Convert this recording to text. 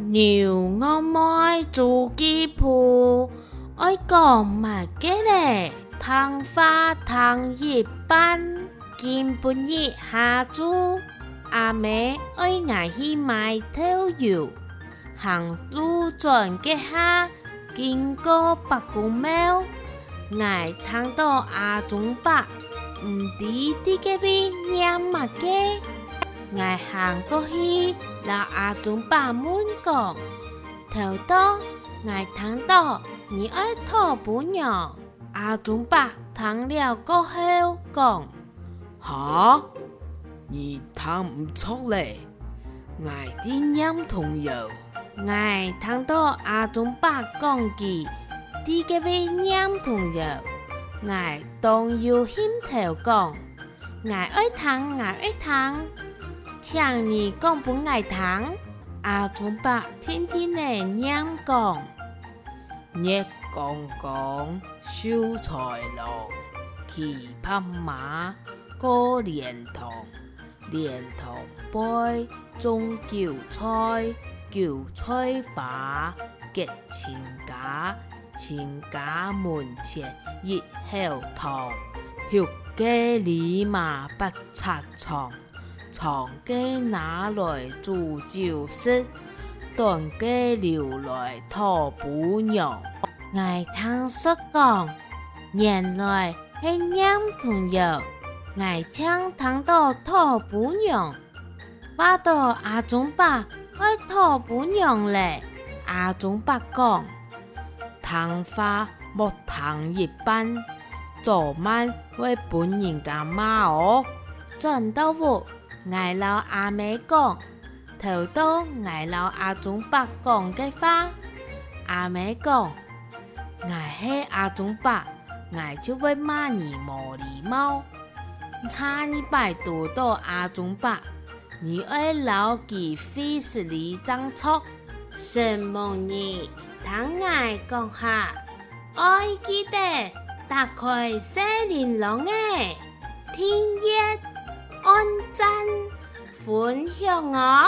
牛我妹做吉鋪，愛講嘛嘅咧，曇花曇葉班，見半日下注，阿妹愛挨去買豆油，行路轉嘅下，經過白姑廟，挨聽到阿中伯唔知啲嘅邊念嘛嘅。我行過去，老阿中伯問講，頭多我聽到你愛拖布娘，阿中伯聽了過後講，哈，你聽唔出嚟，我啲念童謠。我聽到阿中伯講句，啲嘅邊念童謠，我當要牽頭講，我愛聽，我愛聽。請你講本愛聽，阿中伯天天嚟念講，日剛剛秀才郎，騎匹馬過蓮塘，蓮塘杯種韭菜，韭菜花結親家，親家門前熱後堂，學家立馬不拆床。長家拿來煮酒食，短家留來拖布娘。我聽說講，原來係念童謠，我正聽到拖布娘，話到阿中伯愛拖布娘咧。阿中伯講，曇花莫曇葉班，昨晚為本人家罵哦，轉到屋。我老阿妹講，頭到我老阿中伯講嘅話，阿妹講，我係阿中伯，我就會罵你無禮貌。下禮拜讀到阿中伯，你愛留記費事你爭錯，什麼你聽我講下，愛記得打開小鈴鐺誒，聽日。按讚分享哦！